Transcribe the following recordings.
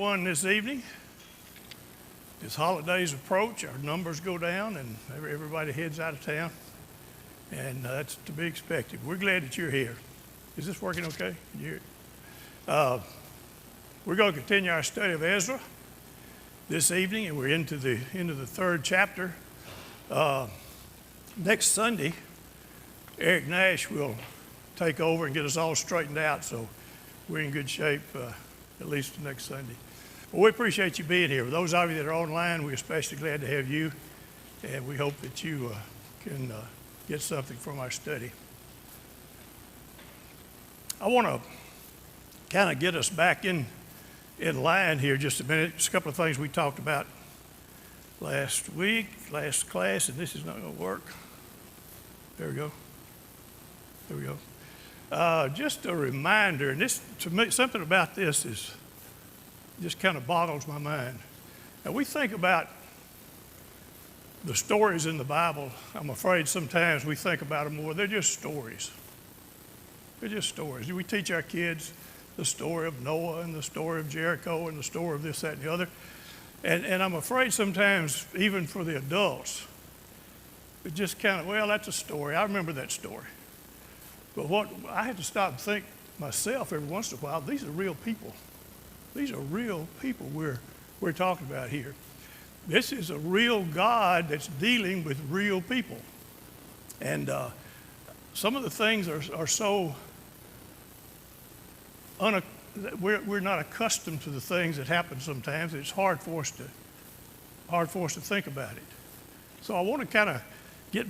everyone this evening. As holidays approach, our numbers go down and everybody heads out of town. And that's to be expected. We're glad that you're here. Is this working okay? Can you hear it? We're going to continue our study of Ezra this evening, and we're into the third chapter. Next Sunday, Eric Nash will take over and get us all straightened out, so we're in good shape at least next Sunday. Well, we appreciate you being here. For those of you that are online, we're especially glad to have you, and we hope that you can get something from our study. I want to kind of get us back in line here just a minute. Just a couple of things we talked about last class, and this is not going to work. There we go. There we go. Just a reminder, and this, to me, something about this is just kind of boggles my mind. Now, we think about the stories in the Bible. I'm afraid sometimes we think about them more. They're just stories. They're just stories. We teach our kids the story of Noah and the story of Jericho and the story of this, that, and the other. And I'm afraid sometimes, even for the adults, it just kind of, well, that's a story. I remember that story. But what I had to stop and think myself every once in a while, these are real people. These are real people we're talking about here. This is a real God that's dealing with real people. And some of the things are so, we're not accustomed to the things that happen sometimes. It's hard for us to think about it. So I want to kind of get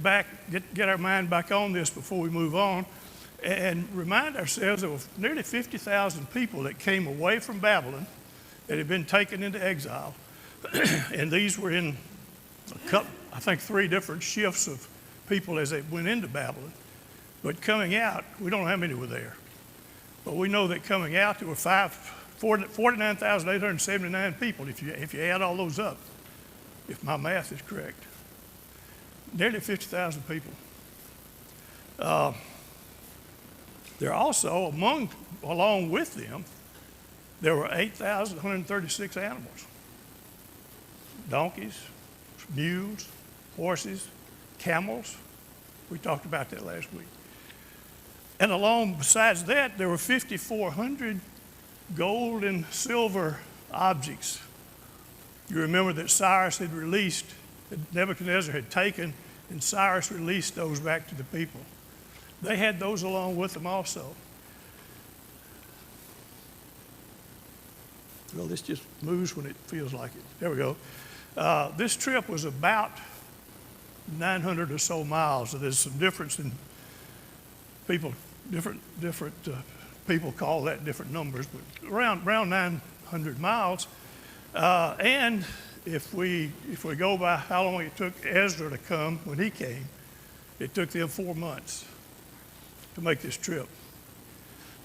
our mind back on this before we move on and remind ourselves there were nearly 50,000 people that came away from Babylon that had been taken into exile. And these were in, I think, 3 different shifts of people as they went into Babylon. But coming out, we don't know how many were there. But we know that coming out, there were 49,879 people, if you add all those up, if my math is correct. Nearly 50,000 people. There also, along with them, there were 8,136 animals. Donkeys, mules, horses, camels. We talked about that last week. And along besides that, there were 5,400 gold and silver objects. You remember that Cyrus had released, that Nebuchadnezzar had taken, and Cyrus released those back to the people. They had those along with them also. Well, this just moves when it feels like it. There we go. This trip was about 900 or so miles. So there's some difference in people. Different people call that different numbers, but around 900 miles. And if we go by how long it took Ezra to come when he came, it took them 4 months to make this trip.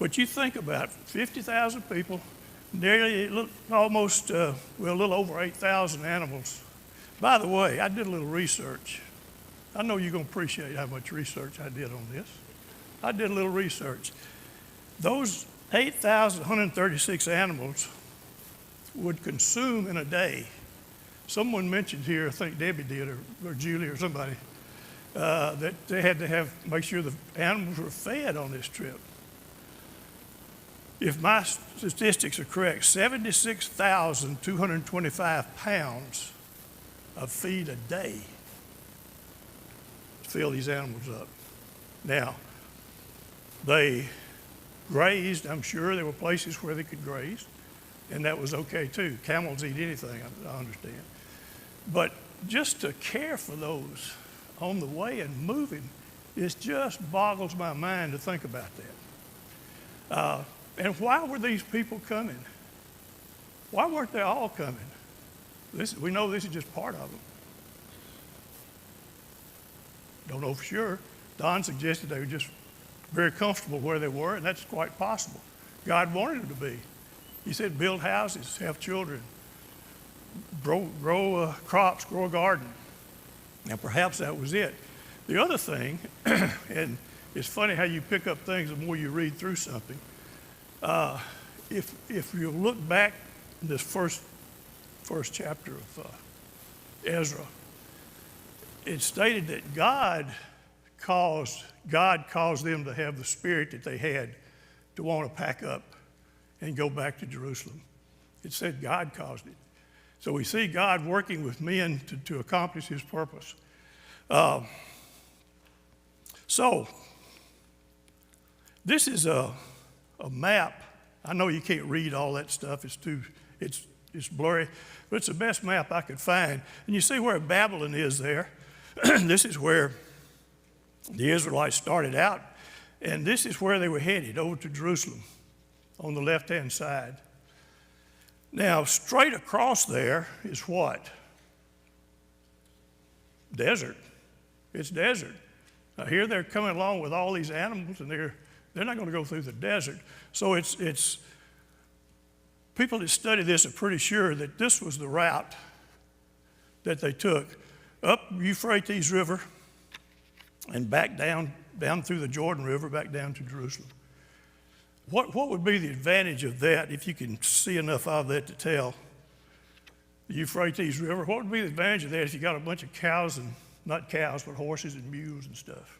But you think about 50,000 people, nearly a little over 8,000 animals. By the way, I did a little research. I know you're going to appreciate how much research I did on this. I did a little research. Those 8,136 animals would consume in a day. Someone mentioned here, I think Debbie did, or Julie or somebody, that they had to make sure the animals were fed on this trip. If my statistics are correct, 76,225 pounds of feed a day to fill these animals up. Now, they grazed, I'm sure there were places where they could graze, and that was okay too. Camels eat anything, I understand. But just to care for those on the way and moving, it just boggles my mind to think about that. And why were these people coming? Why weren't they all coming? We know this is just part of them. Don't know for sure. Don suggested they were just very comfortable where they were, and that's quite possible. God wanted them to be. He said, build houses, have children, grow crops, grow a garden. And perhaps that was it. The other thing, and it's funny how you pick up things the more you read through something. If you look back in this first chapter of Ezra, it stated that God caused them to have the spirit that they had to want to pack up and go back to Jerusalem. It said God caused it. So we see God working with men to accomplish his purpose. So this is a map. I know you can't read all that stuff. It's blurry, but it's the best map I could find. And you see where Babylon is there. This is where the Israelites started out, and this is where they were headed, over to Jerusalem on the left-hand side. Now, straight across there is what? Desert. It's desert. Now, here they're coming along with all these animals, and they're not going to go through the desert. So it's people that study this are pretty sure that this was the route that they took up Euphrates River and back down through the Jordan River, back down to Jerusalem. What would be the advantage of that, if you can see enough of that to tell? The Euphrates River, what would be the advantage of that if you got a bunch of cows, and not cows, but horses and mules and stuff?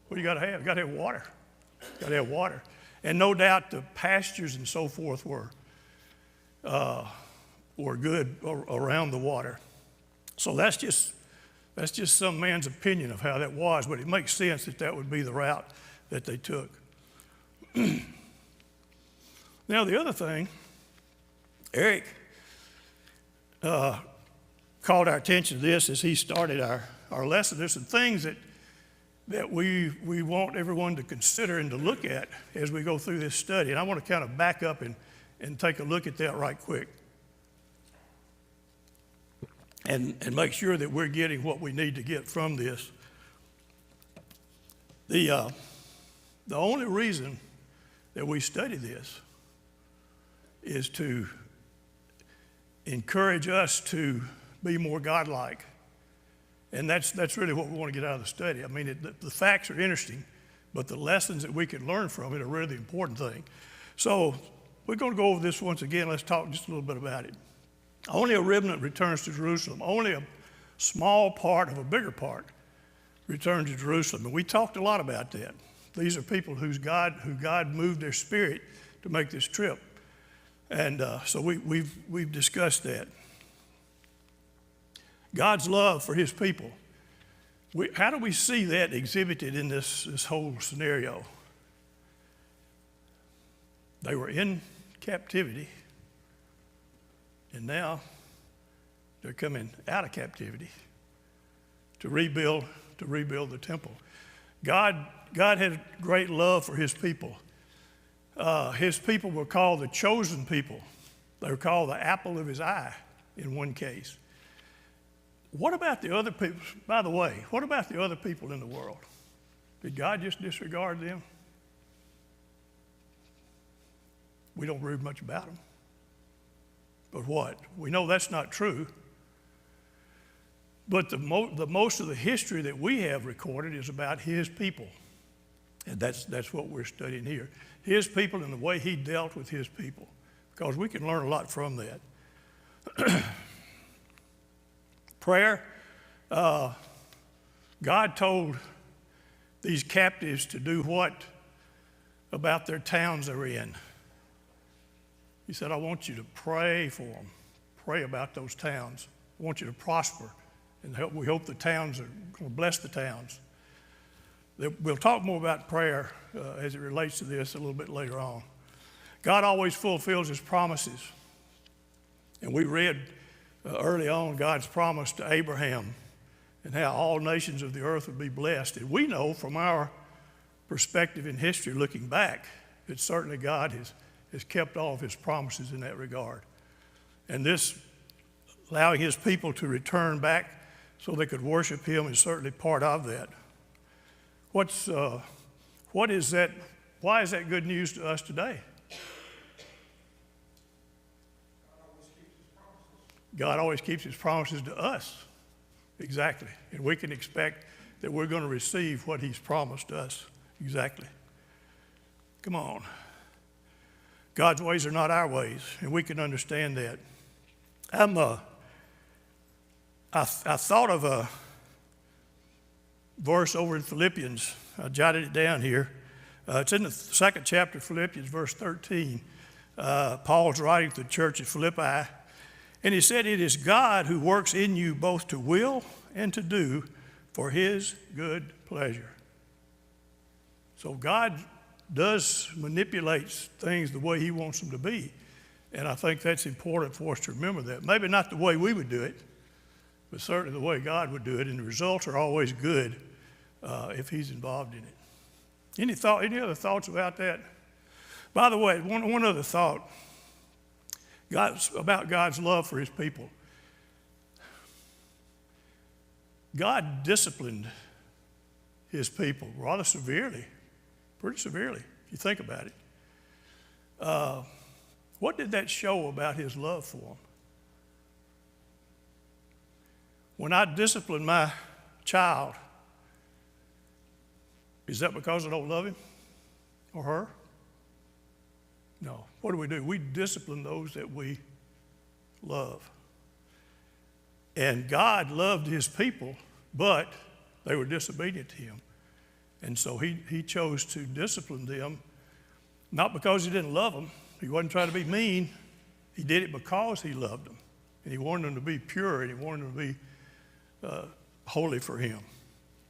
What do you got to have? You got to have water. Got to have water. And no doubt the pastures and so forth were good around the water. So that's just some man's opinion of how that was, but it makes sense that would be the route that they took. Now, the other thing, Eric called our attention to this as he started our lesson. There's some things that we want everyone to consider and to look at as we go through this study. And I want to kind of back up and take a look at that right quick. And make sure that we're getting what we need to get from this. The only reason that we study this is to encourage us to be more godlike. And that's really what we want to get out of the study. I mean, the facts are interesting, but the lessons that we can learn from it are really the important thing. So we're going to go over this once again. Let's talk just a little bit about it. Only a remnant returns to Jerusalem. Only a small part of a bigger part return to Jerusalem. And we talked a lot about that. These are people who God moved their spirit to make this trip. And so we've discussed that. God's love for his people. How do we see that exhibited in this whole scenario? They were in captivity, and now they're coming out of captivity to rebuild the temple. God had great love for his people. His people were called the chosen people. They were called the apple of his eye in one case. What about the other people? By the way, what about the other people in the world? Did God just disregard them? We don't read much about them. But what? We know that's not true. But the most of the history that we have recorded is about his people. And that's what we're studying here. His people and the way he dealt with his people. Because we can learn a lot from that. Prayer. God told these captives to do what about their towns they're in? He said, I want you to pray for them. Pray about those towns. I want you to prosper. And we hope the towns are going to bless the towns. We'll talk more about prayer as it relates to this a little bit later on. God always fulfills his promises. And we read early on God's promise to Abraham and how all nations of the earth would be blessed. And we know from our perspective in history, looking back, that certainly God has kept all of his promises in that regard. And this, allowing his people to return back so they could worship him, is certainly part of that. What is that? Why is that good news to us today? God always keeps his promises to us. Exactly. And we can expect that we're going to receive what he's promised us. Exactly. Come on. God's ways are not our ways, and we can understand that. I thought of a verse over in Philippians. I jotted it down here. It's in the second chapter of Philippians, verse 13. Paul's writing to the church at Philippi, and he said, "It is God who works in you both to will and to do for his good pleasure." So God does manipulate things the way he wants them to be. And I think that's important for us to remember that. Maybe not the way we would do it, but certainly the way God would do it. And the results are always good if he's involved in it. Any other thoughts about that? By the way, one other thought about God's love for his people. God disciplined his people rather severely, pretty severely, if you think about it. What did that show about his love for them? When I discipline my child, is that because I don't love him or her? No. What do? We discipline those that we love. And God loved his people, but they were disobedient to him. And so he chose to discipline them, not because he didn't love them. He wasn't trying to be mean. He did it because he loved them. And he wanted them to be pure, and he wanted them to be holy for him.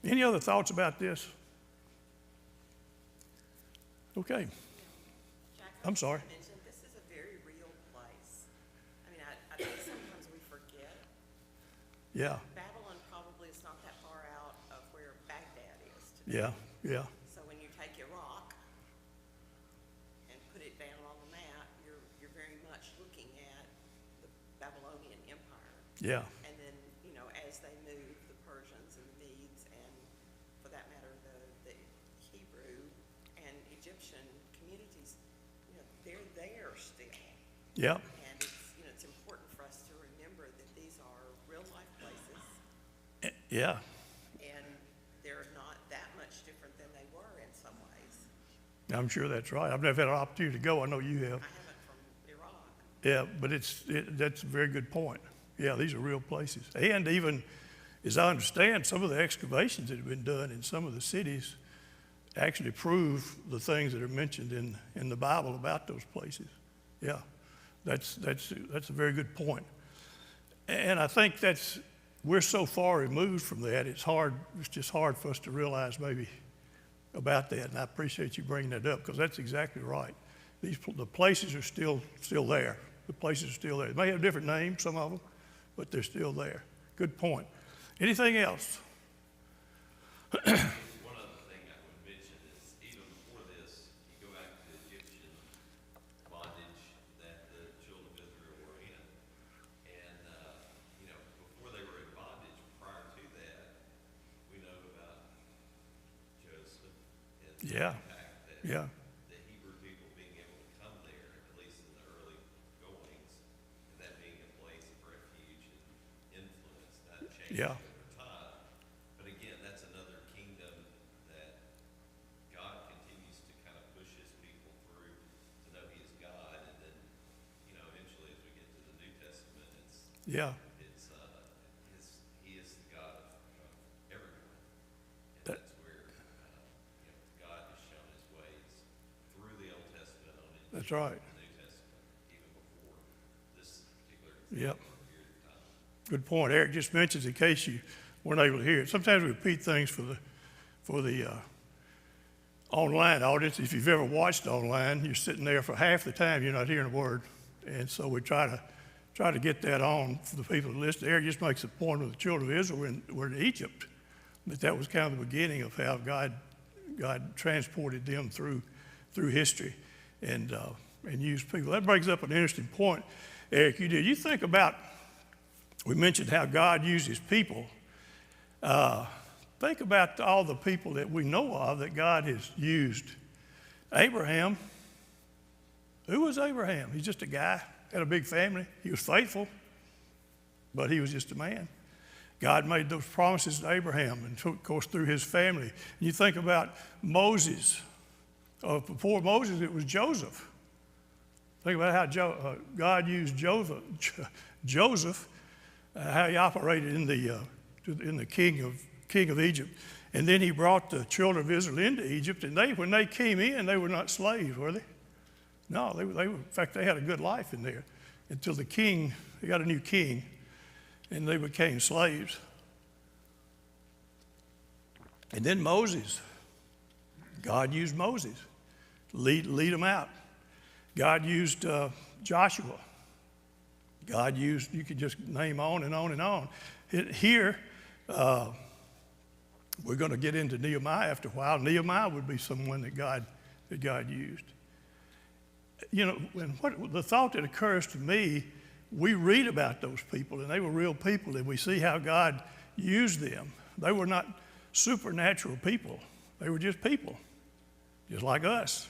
Any other thoughts about this? Okay. Jack, I'm sorry. Mentioned, this is a very real place. I mean, I think sometimes we forget. Yeah. Babylon probably is not that far out of where Baghdad is today. Yeah. So when you take Iraq and put it down on the map, you're very much looking at the Babylonian Empire. Yeah. And then, as they move, the Persians and the Medes, and for that matter, the Hebrew and Egyptian communities, they're there still. Yeah. And it's important for us to remember that these are real life places. Yeah. And they're not that much different than they were in some ways. I'm sure that's right. I've never had an opportunity to go. I know you have. I haven't from Iraq. Yeah, but that's a very good point. Yeah, these are real places. And even, as I understand, some of the excavations that have been done in some of the cities actually prove the things that are mentioned in the Bible about those places. Yeah, that's a very good point. And I think we're so far removed from that, it's just hard for us to realize maybe about that. And I appreciate you bringing that up, because that's exactly right. The places are still there. The places are still there. They may have different names, some of them, but they're still there. Good point. Anything else? One other thing I would mention is, even before this, you go back to the Egyptian bondage that the children of Israel were in. And, before they were in bondage, prior to that, we know about Joseph and Yeah. the fact that Yeah. the Hebrew people being able to come there, at least in the early goings, and that being a place of refuge and influence, that changed Yeah. over time. But again, that's another kingdom that God continues to kind of push his people through to know he is God. And then, eventually as we get to the New Testament, Yeah. he is the God of everyone. And That- that's where, God has shown his ways through the Old Testament on into That's right. the New Testament, even before this particular Yep. period of time. Good point. Eric just mentions, in case you weren't able to hear it, sometimes we repeat things for the online audience. If you've ever watched online, you're sitting there for half the time, you're not hearing a word. And so we try to get that on for the people that listen. Eric just makes the point of the children of Israel were in Egypt, that was kind of the beginning of how God transported them through history and used people. That brings up an interesting point, Eric. You think about, we mentioned how God uses people. Think about all the people that we know of that God has used. Abraham. Who was Abraham? He's just a guy, had a big family. He was faithful, but he was just a man. God made those promises to Abraham, and of course through his family. And you think about Moses. Before Moses, it was Joseph. Think about how God used Joseph, how he operated in the king of Egypt. And then he brought the children of Israel into Egypt, and when they came in, they were not slaves, were they? No, they were, in fact, they had a good life in there until they got a new king, and they became slaves. And then Moses, God used Moses, lead them out. God used Joshua. God used, you could just name on and on and on. Here, we're going to get into Nehemiah after a while. Nehemiah would be someone that God used. You know, the thought that occurs to me, we read about those people, and they were real people, and we see how God used them. They were not supernatural people. They were just people, just like us.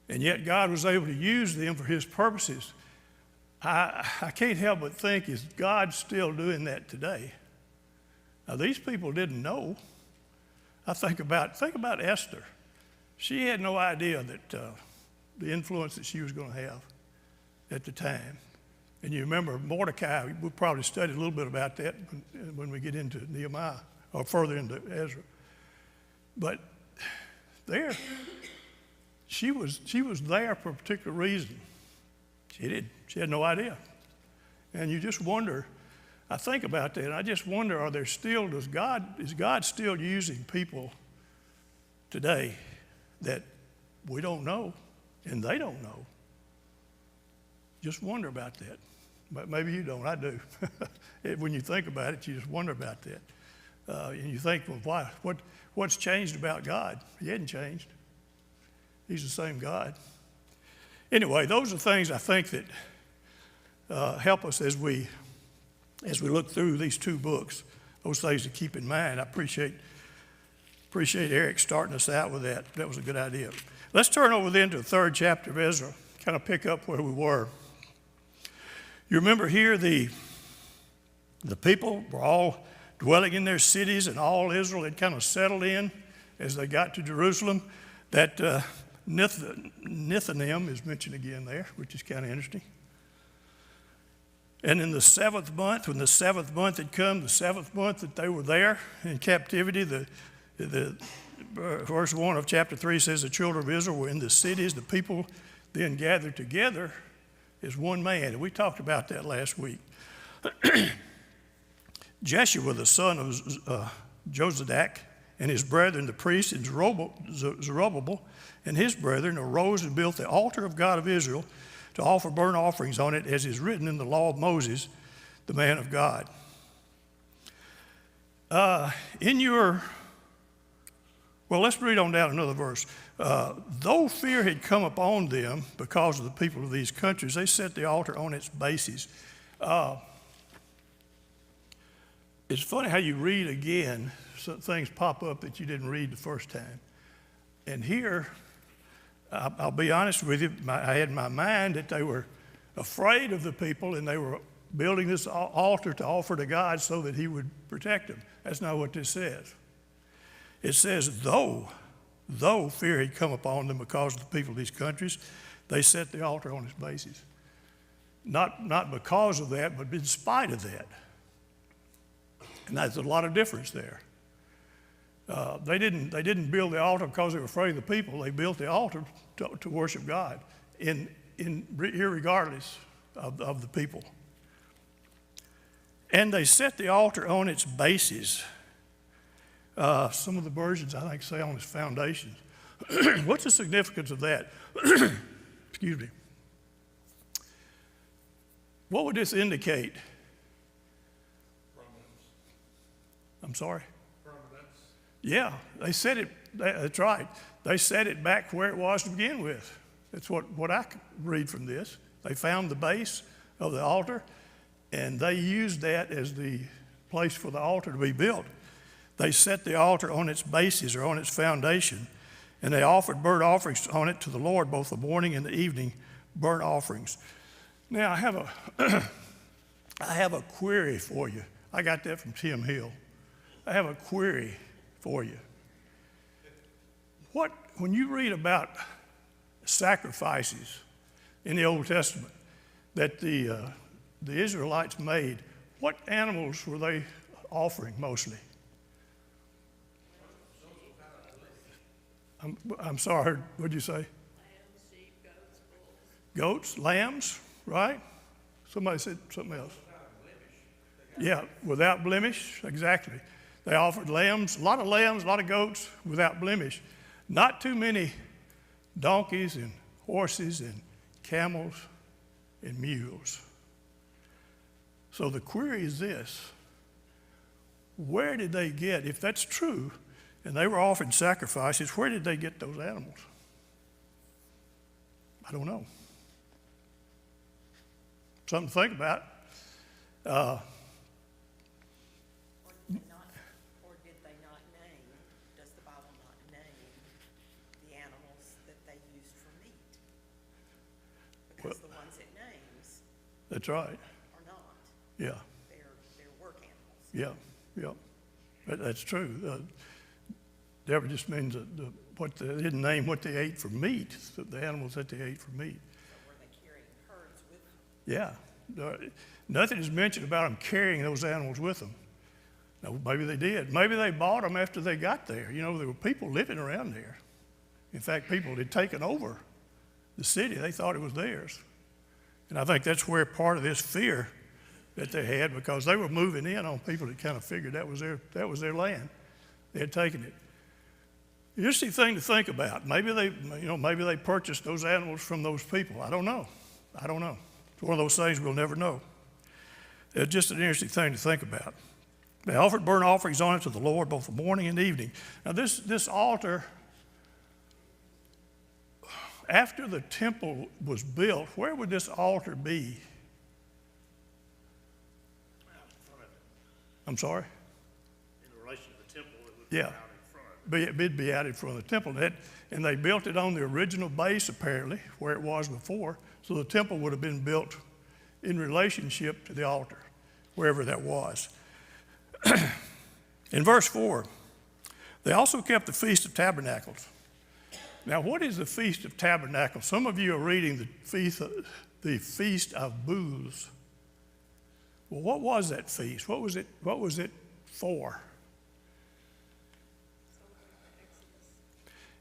And yet God was able to use them for his purposes. I can't help but think, is God still doing that today? Now, these people didn't know. I think about Esther. She had no idea that the influence that she was going to have at the time. And you remember Mordecai, we'll probably study a little bit about that when we get into Nehemiah or further into Ezra. But there, she was there for a particular reason. She had no idea. And you just wonder, I think about that, and I just wonder, is God still using people today that we don't know and they don't know? Just wonder about that. But maybe you don't, I do. When you think about it, you just wonder about that. And you think, well, what's changed about God? He hadn't changed. He's the same God. Anyway, those are things I think that help us as we look through these two books. Those things to keep in mind. I appreciate Eric starting us out with that. That was a good idea. Let's turn over then to the 3rd chapter of Ezra, kind of pick up where we were. You remember here the people were all dwelling in their cities, and all Israel had kind of settled in as they got to Jerusalem. That Nithanim is mentioned again there, which is kind of interesting. And in the 7th month, when the 7th month had come, the 7th month that they were there in captivity, the verse 1 of chapter 3 says the children of Israel were in the cities. The people then gathered together as one man. And we talked about that last week. Jeshua, the son of Jozadak, and his brethren, the priests, and Zerubbabel, and his brethren arose and built the altar of God of Israel to offer burnt offerings on it, as is written in the law of Moses, the man of God. Let's read on down another verse. Though fear had come upon them because of the people of these countries, they set the altar on its bases. It's funny how you read again, some things pop up that you didn't read the first time. And here, I'll be honest with you, I had in my mind that they were afraid of the people and they were building this altar to offer to God so that he would protect them. That's not what this says. It says, though fear had come upon them because of the people of these countries, they set the altar on its basis. Not because of that, but in spite of that. And there's a lot of difference there. They didn't build the altar because they were afraid of the people. They built the altar to worship God, irregardless of the people. And they set the altar on its bases. Some of the versions, I think, say on its foundations. What's the significance of that? Excuse me. What would this indicate? I'm sorry? Yeah, they set it, that's right. They set it back where it was to begin with. That's what I read from this. They found the base of the altar, and they used that as the place for the altar to be built. They set the altar on its bases or on its foundation, and they offered burnt offerings on it to the Lord, both the morning and the evening burnt offerings. Now, I have a query for you. I got that from Tim Hill. I have a query for you. When you read about sacrifices in the Old Testament that the Israelites made, what animals were they offering mostly? I'm sorry, what'd you say? Lambs, sheep, goats, bulls. Goats, lambs, right? Somebody said something else. Yeah, without blemish, exactly. They offered lambs, a lot of goats without blemish. Not too many donkeys and horses and camels and mules. So the query is this: where did they get, if that's true, and they were offering sacrifices, where did they get those animals? I don't know. Something to think about. Or did they not name, does the Bible not name the animals that they used for meat? Because the ones it names That's right. are not. Yeah, They're work animals. yeah. That's true. Deborah just means that they didn't name what they ate for meat, the animals that they ate for meat. So were they carrying herds with them? Yeah. Nothing is mentioned about them carrying those animals with them. Now, maybe they did. Maybe they bought them after they got there. You know, there were people living around there. In fact, people had taken over the city. They thought it was theirs. And I think that's where part of this fear that they had, because they were moving in on people that kind of figured that was their land. They had taken it. Interesting thing to think about. Maybe they purchased those animals from those people. I don't know. It's one of those things we'll never know. It's just an interesting thing to think about. They offered burnt offerings on it to the Lord both the morning and evening. Now this altar, after the temple was built, where would this altar be? I'm sorry? In relation to the temple, it would be Yeah. out in front. It'd be out in front of the temple. And they built it on the original base, apparently, where it was before. So the temple would have been built in relationship to the altar, wherever that was. In verse 4, they also kept the Feast of Tabernacles. Now, what is the Feast of Tabernacles? Some of you are reading the Feast of Booths. Well, what was that feast? What was it for?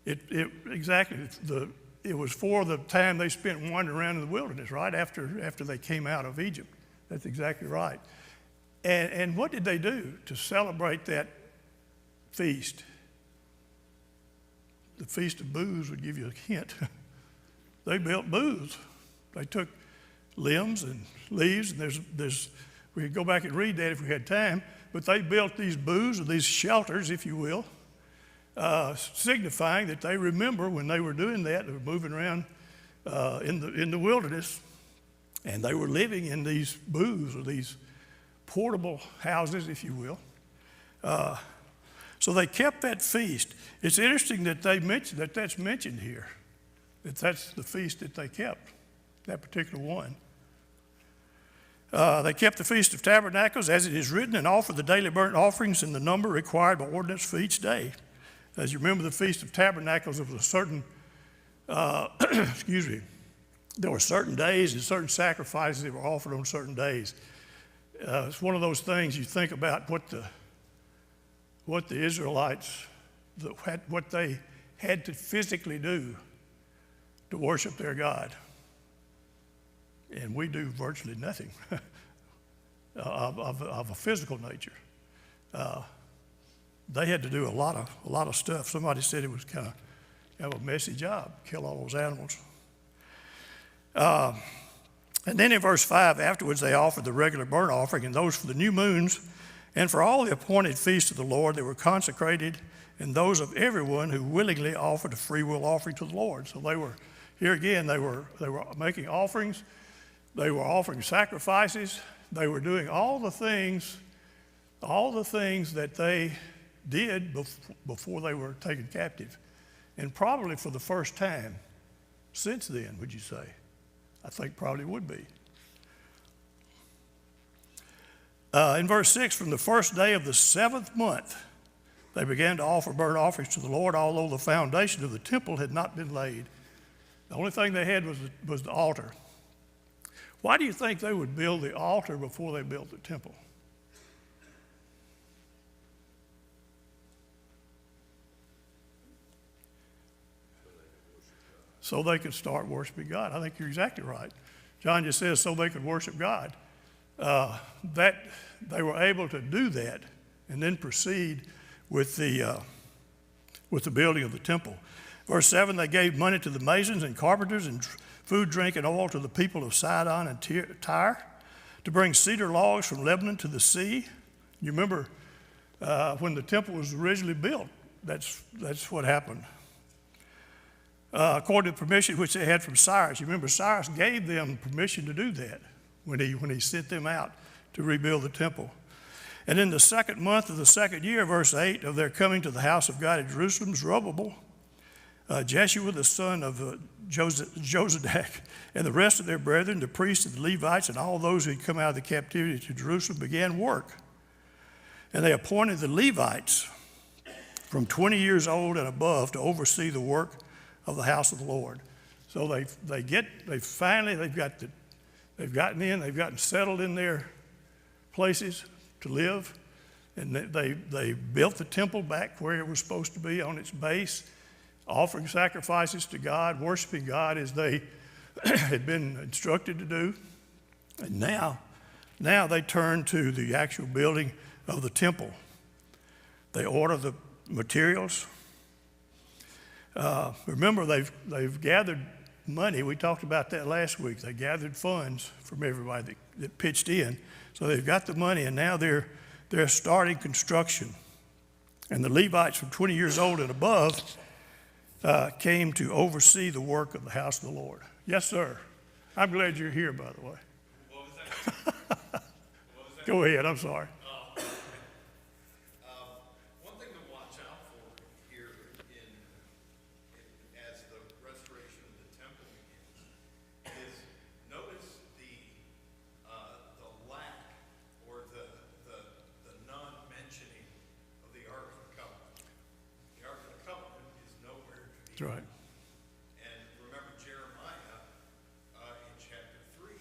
Exactly. It was for the time they spent wandering around in the wilderness, right? After they came out of Egypt. That's exactly right. And what did they do to celebrate that feast? The Feast of Booths would give you a hint. They built booths. They took limbs and leaves, and we could go back and read that if we had time, but they built these booths, or these shelters, if you will, signifying that they remember when they were doing that. They were moving around in the wilderness, and they were living in these booths, or these portable houses, if you will. So they kept that feast. It's interesting that that's mentioned here, that's the feast that they kept, that particular one. They kept the Feast of Tabernacles as it is written, and offered the daily burnt offerings in the number required by ordinance for each day. As you remember, the Feast of Tabernacles, there was a certain, there were certain days and certain sacrifices that were offered on certain days. It's one of those things you think about what the Israelites, what they had to physically do to worship their God. And we do virtually nothing of a physical nature. They had to do a lot of stuff. Somebody said it was kind of a messy job, kill all those animals. And then in verse 5, afterwards they offered the regular burnt offering, and those for the new moons, and for all the appointed feasts of the Lord that were consecrated, and those of everyone who willingly offered a free will offering to the Lord. So they were making offerings. They were offering sacrifices. They were doing all the things that they did before they were taken captive. And probably for the first time since then, would you say? I think probably would be. In verse 6, from the first day of the 7th month, they began to offer burnt offerings to the Lord, although the foundation of the temple had not been laid. The only thing they had was the altar. Why do you think they would build the altar before they built the temple? So they could start worshiping God. I think you're exactly right. John just says so they could worship God. That they were able to do that and then proceed with the building of the temple. Verse 7, they gave money to the masons and carpenters and food, drink, and oil to the people of Sidon and Tyre to bring cedar logs from Lebanon to the sea. You remember when the temple was originally built, that's what happened. According to the permission which they had from Cyrus. You remember Cyrus gave them permission to do that when he sent them out to rebuild the temple. And in the second month of the second year, verse 8, of their coming to the house of God at Jerusalem, Zerubbabel, Jeshua the son of Jozadak, and the rest of their brethren, the priests and the Levites, and all those who had come out of the captivity to Jerusalem, began work. And they appointed the Levites from 20 years old and above to oversee the work of the house of the Lord. So they've gotten settled in their places to live, and they built the temple back where it was supposed to be on its base, offering sacrifices to God, worshiping God as they had been instructed to do. And now they turn to the actual building of the temple. They order the materials. Remember, they've gathered money. We talked about that last week. They gathered funds from everybody that pitched in. So they've got the money, and now they're starting construction. And the Levites from 20 years old and above came to oversee the work of the house of the Lord. Yes, sir. I'm glad you're here, by the way. What was that? What was that? Go ahead, I'm sorry. One thing to watch out for here as the restoration of the temple begins is notice the lack or the non-mentioning of the Ark of the Covenant. The Ark of the Covenant is nowhere to be That's right. And remember Jeremiah in chapter 3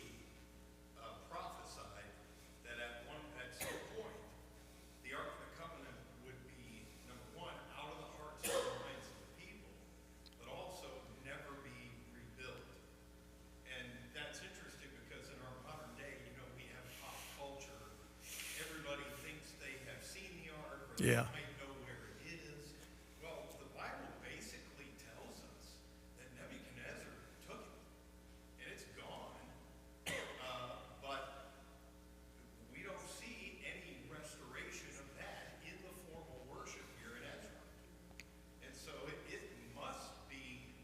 prophesied that at some point the Ark of the Covenant would be, number one, out of the hearts and the minds of the people, but also never be rebuilt. And that's interesting because in our modern day, we have pop culture. Everybody thinks they have seen the Ark or they Yeah. might know where it is. Well, the Bible basically tells us that Nebuchadnezzar took it, and it's gone. But we don't see any restoration of that in the formal worship here in Ezra. And so it must be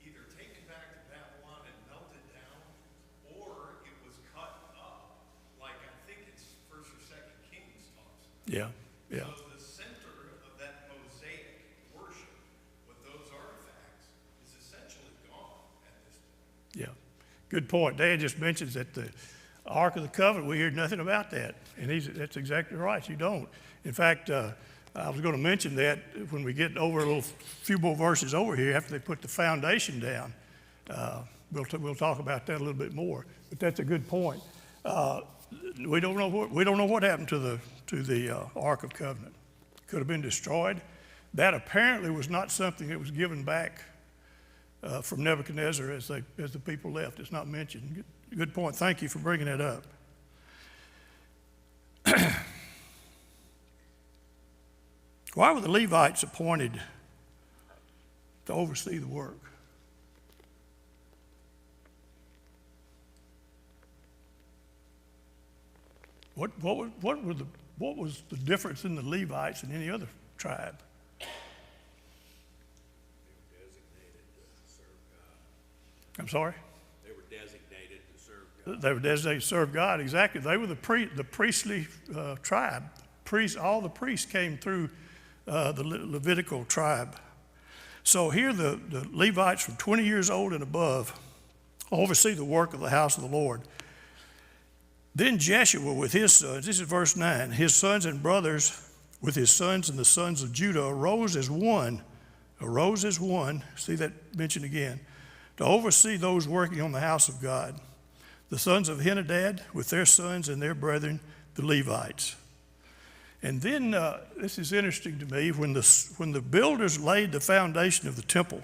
either taken back to Babylon and melted down, or it was cut up, like I think it's 1st or 2nd Kings talks about. Yeah, yeah. So the center of that Mosaic worship with those artifacts is essentially gone at this point. Yeah, good point. Dan just mentions that the Ark of the Covenant, we hear nothing about that. And that's exactly right, you don't. In fact, I was going to mention that when we get over a few more verses over here, after they put the foundation down, we'll talk about that a little bit more. But that's a good point. We don't know what happened to the Ark of Covenant. Could have been destroyed. That apparently was not something that was given back from Nebuchadnezzar as the people left. It's not mentioned. Good point. Thank you for bringing that up. Why were the Levites appointed to oversee the work? What was the difference in the Levites and any other tribe? I'm sorry? They were designated to serve God. They were designated to serve God, exactly. They were the priestly tribe. All the priests came through the Levitical tribe. So here the Levites from 20 years old and above oversee the work of the house of the Lord. Then Jeshua with his sons, this is verse 9, his sons and brothers with his sons and the sons of Judah arose as one, see that mentioned again, to oversee those working on the house of God, the sons of Henadad with their sons and their brethren, the Levites. And then, this is interesting to me, when the builders laid the foundation of the temple,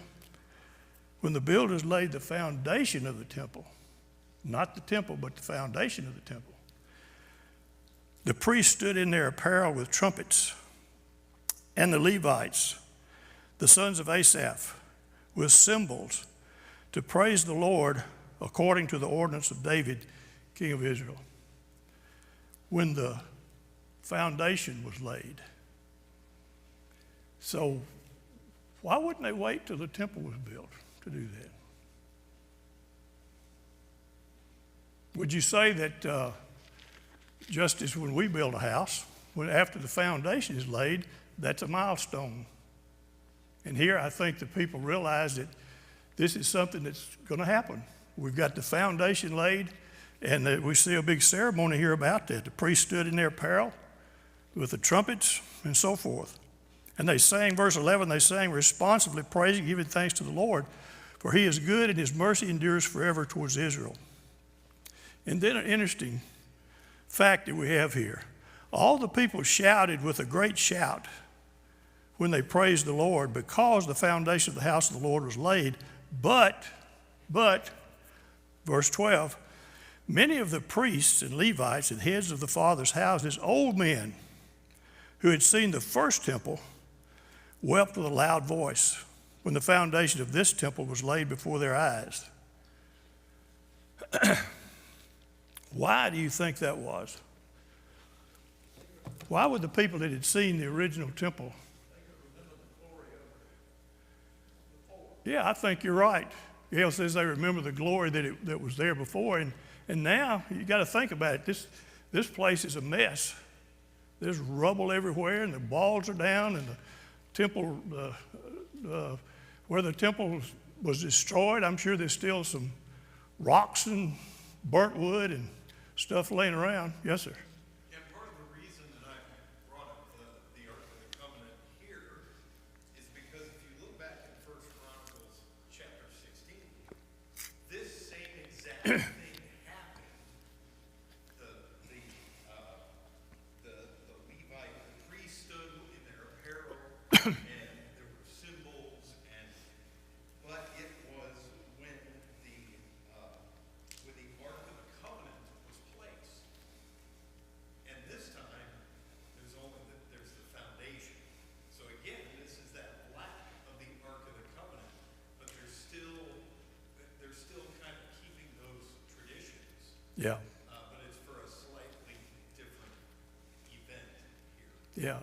not the temple, but the foundation of the temple, the priests stood in their apparel with trumpets, and the Levites, the sons of Asaph, with cymbals, to praise the Lord according to the ordinance of David, king of Israel. When the foundation was laid. So why wouldn't they wait till the temple was built to do that? Would you say that just as when we build a house, after the foundation is laid, that's a milestone? And here I think the people realize that this is something that's going to happen. We've got the foundation laid, and we see a big ceremony here about that. The priests stood in their apparel with the trumpets and so forth. And they sang, verse 11, they sang responsively, praising, giving thanks to the Lord, for he is good and his mercy endures forever towards Israel. And then an interesting fact that we have here. All the people shouted with a great shout when they praised the Lord, because the foundation of the house of the Lord was laid. But, verse 12, many of the priests and Levites and heads of the fathers' houses, old men who had seen the first temple, wept with a loud voice when the foundation of this temple was laid before their eyes. Why do you think that was? Why would the people that had seen the original temple? Yeah, I think you're right. Gail says they remember the glory that was there before, and now you got to think about it. This place is a mess. There's rubble everywhere, and the walls are down, and the temple, where the temple was destroyed, I'm sure there's still some rocks and burnt wood and stuff laying around. Yes, sir. And part of the reason that I brought up the Ark of the Covenant here is because if you look back in 1 Chronicles chapter 16, this same exact thing happened. The Levite, the priest stood in their apparel, and there were symbols, but it was when the Ark of the Covenant was placed. And this time, there's the foundation. So again, this is that lack of the Ark of the Covenant, but they're still kind of keeping those traditions. Yeah. But it's for a slightly different event here. Yeah.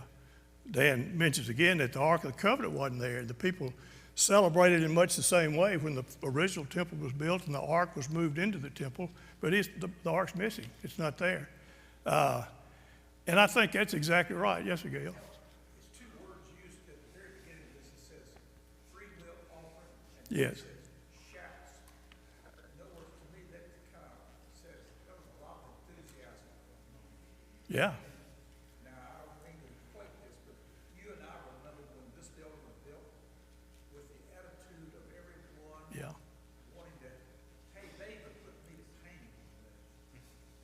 Dan mentions again that the Ark of the Covenant wasn't there. The people celebrated in much the same way when the original temple was built and the Ark was moved into the temple, but the Ark's missing. It's not there. And I think that's exactly right. Yes, sir, Gail? There's two words used at the very beginning of this. It says free will offering, and then Yes. it says shouts. In other words, to me, that kind of says there was a lot of enthusiasm going on. Yeah. Now, I don't mean to equate this, but you and I remember when this building was built with the attitude of everyone Yeah. wanting to, hey, they even put me to painting on this.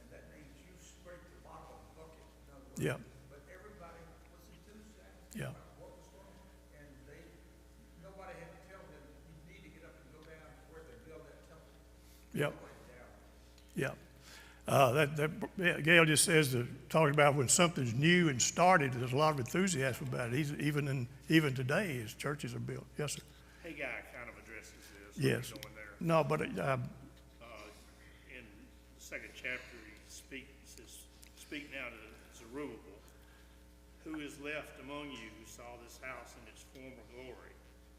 And that means you scraped the bottom of the bucket. In other words, Yeah. but everybody was enthusiastic Yeah. about what was going on. And nobody had to tell them, you need to get up and go down to where they build that temple. Yep. Go down. Yeah. Gail just says talking about when something's new and started, there's a lot of enthusiasm about it. Even today, as churches are built. Yes, sir. Hey, guy kind of addresses this. Yes. Going there. No, but In the second chapter, he says, "Speak now to Zerubbabel, who is left among you who saw this house in its former glory.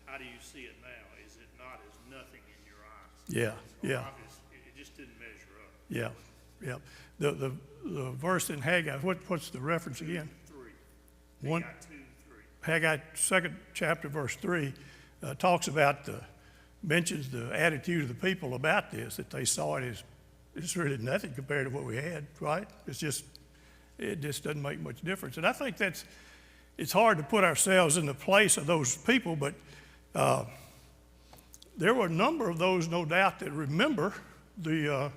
How do you see it now? Is it not as nothing in your eyes?" yeah, yeah, Obviously, it just didn't measure up. yeah, yeah. The verse in Haggai. What's the reference again? 3. One. Haggai 2, 3. Haggai, second chapter, verse 3, talks about mentions the attitude of the people about this, that they saw it as it's really nothing compared to what we had, right? It just doesn't make much difference. And I think it's hard to put ourselves in the place of those people, but there were a number of those, no doubt, that remember the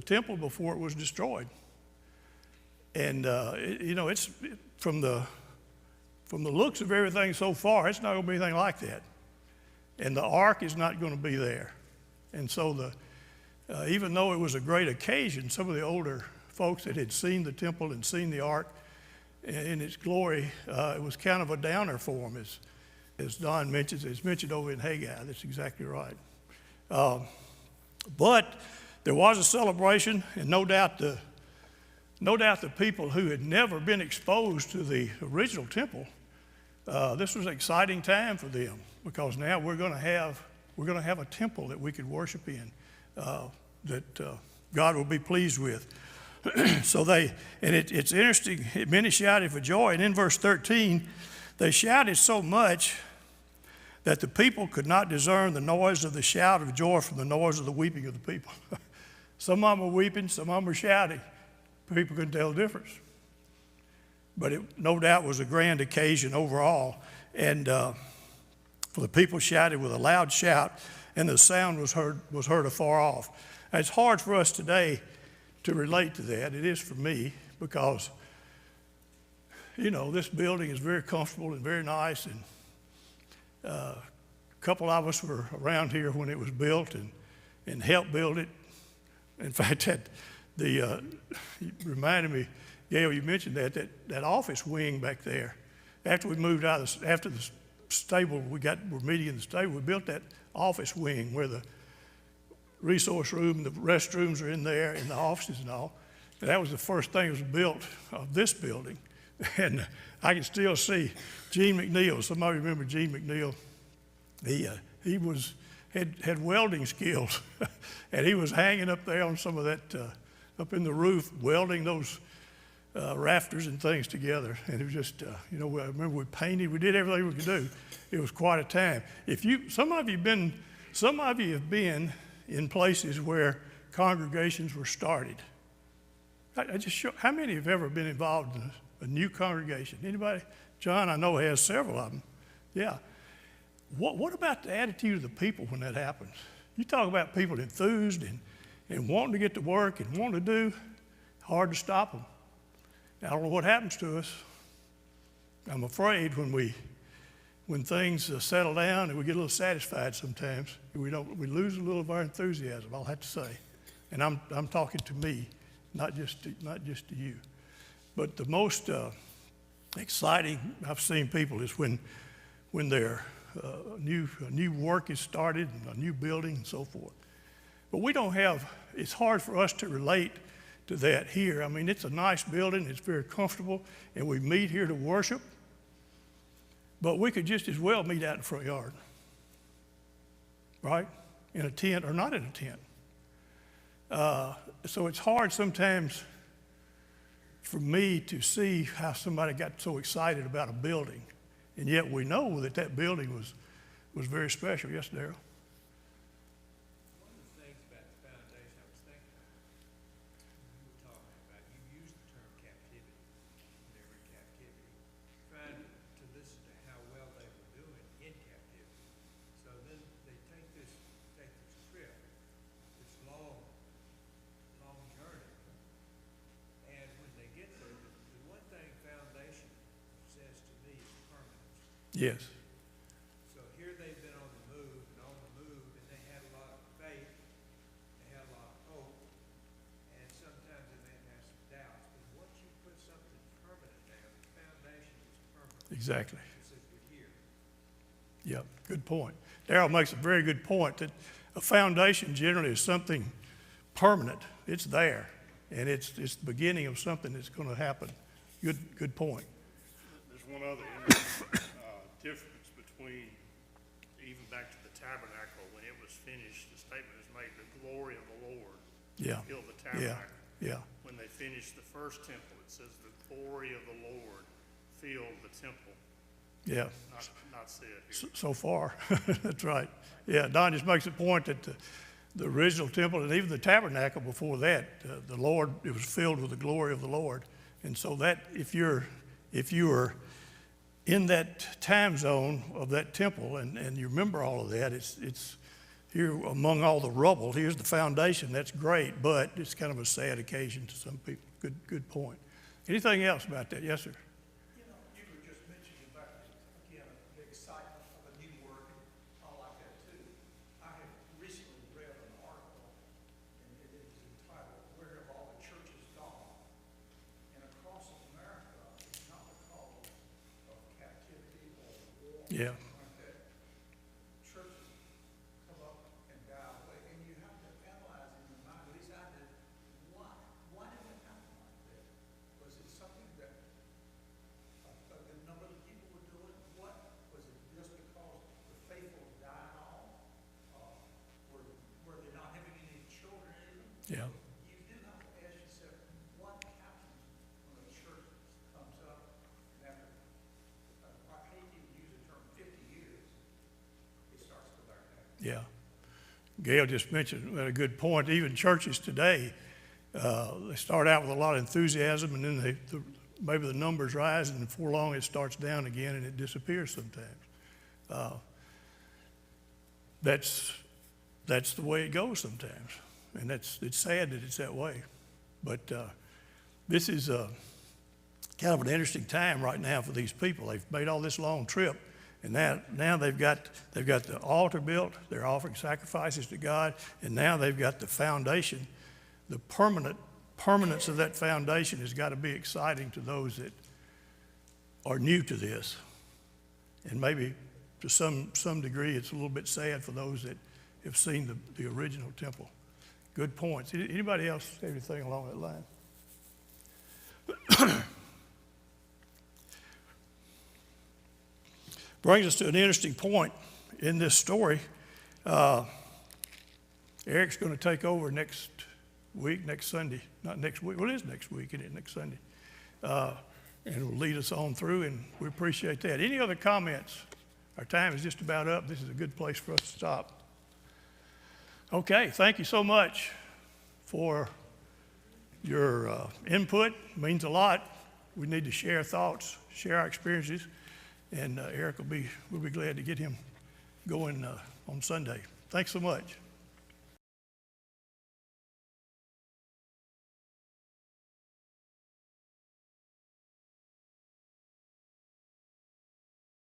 temple before it was destroyed. And, it's from the looks of everything so far, it's not going to be anything like that. And the ark is not going to be there. And so even though it was a great occasion, some of the older folks that had seen the temple and seen the ark in its glory, it was kind of a downer for them, as Don mentions. It's mentioned over in Haggai. That's exactly right. But there was a celebration, and no doubt the people who had never been exposed to the original temple, this was an exciting time for them, because now we're going to have a temple that we could worship in, that God will be pleased with. So it's interesting. Many shouted for joy, and in verse 13, they shouted so much that the people could not discern the noise of the shout of joy from the noise of the weeping of the people. Some of them were weeping, some of them were shouting. People couldn't tell the difference. But it no doubt was a grand occasion overall. And the people shouted with a loud shout, and the sound was heard afar off. And it's hard for us today to relate to that. It is for me, because, this building is very comfortable and very nice. And a couple of us were around here when it was built and helped build it. In fact, you reminded me, Gail, you mentioned that office wing back there. After we moved out, after the stable, we're meeting in the stable, we built that office wing where the resource room, the restrooms are in there, and the offices and all. And that was the first thing that was built of this building. And I can still see Gene McNeil. Somebody remember Gene McNeil? He had welding skills, and he was hanging up there on some of that, up in the roof, welding those rafters and things together. And it was just, I remember we painted, we did everything we could do. It was quite a time. Some of you have been in places where congregations were started. How many have ever been involved in a new congregation? Anybody? John, I know, has several of them. Yeah. What about the attitude of the people when that happens? You talk about people enthused and wanting to get to work and wanting to do, hard to stop them. I don't know what happens to us. I'm afraid when things settle down and we get a little satisfied sometimes, we lose a little of our enthusiasm, I'll have to say. And I'm talking to me, not just to you. But the most exciting I've seen people is when their new work is started, and a new building and so forth. But it's hard for us to relate to that here. I mean, it's a nice building, it's very comfortable, and we meet here to worship. But we could just as well meet out in the front yard, right? In a tent or not in a tent. So it's hard sometimes for me to see how somebody got so excited about a building, and yet we know that building was very special. Yes, Darrell? One of the things about the foundation I was thinking about, you were talking about, you used the term captivity. They were in captivity. Trying to listen to how well they were doing in captivity. So then they take this trip, this long journey, and when they get there, the one thing foundation says to me is permanence. Yes. So here they've been on the move, and they had a lot of faith, they had a lot of hope, and sometimes they may have some doubts. But once you put something permanent down, the foundation is permanent. Exactly. It says we're here. Yep, good point. Darrell makes a very good point that a foundation generally is something permanent. It's there, and it's the beginning of something that's going to happen. Good point. There's one other difference between, even back to the tabernacle, when it was finished, the statement is made, the glory of the Lord Yeah. filled the tabernacle. Yeah. When they finished the first temple, it says the glory of the Lord filled the temple. Yeah. Not said here. So far, that's right. Yeah, Don just makes a point that the original temple and even the tabernacle before that, the Lord, it was filled with the glory of the Lord. And so that if you were in that time zone of that temple, and you remember all of that, it's here among all the rubble, here's the foundation, that's great, but it's kind of a sad occasion to some people. Good point. Anything else about that? Yes, sir. You know, you were just mentioning about, again, the excitement of a new work and all like that too. I have recently read an article, and it is entitled, "Where Have All the Churches Gone?" And across America, it's not because of captivity or war. Yeah. Like that. Churches come up and die away, and you have to analyze in your mind, at least I did, why did it happen like that? Was it something that a good number of people were doing? What, was it just because the faithful died off? Were they not having any children even? Yeah. You do have to ask yourself, what happens when a church comes up and after, I hate to use the term 50 years, it starts to learn that. Yeah. Gail just mentioned a good point. Even churches today, they start out with a lot of enthusiasm, and then maybe the numbers rise, and before long it starts down again and it disappears sometimes. That's the way it goes sometimes, and it's sad that it's that way. But this is kind of an interesting time right now for these people. They've made all this long trip, and now they've got the altar built. They're offering sacrifices to God, and now they've got the foundation. The permanence of that foundation has got to be exciting to those that are new to this, and maybe to some degree it's a little bit sad for those that have seen the original temple. Good points. Anybody else have anything along that line? Brings us to an interesting point in this story. Eric's going to take over next Sunday. Not next week. Well, it is next week, isn't it? Next Sunday. And will lead us on through, and we appreciate that. Any other comments? Our time is just about up. This is a good place for us to stop. Okay, thank you so much for your input. It means a lot. We need to share thoughts, share our experiences, and Eric we'll be glad to get him going on Sunday. Thanks so much.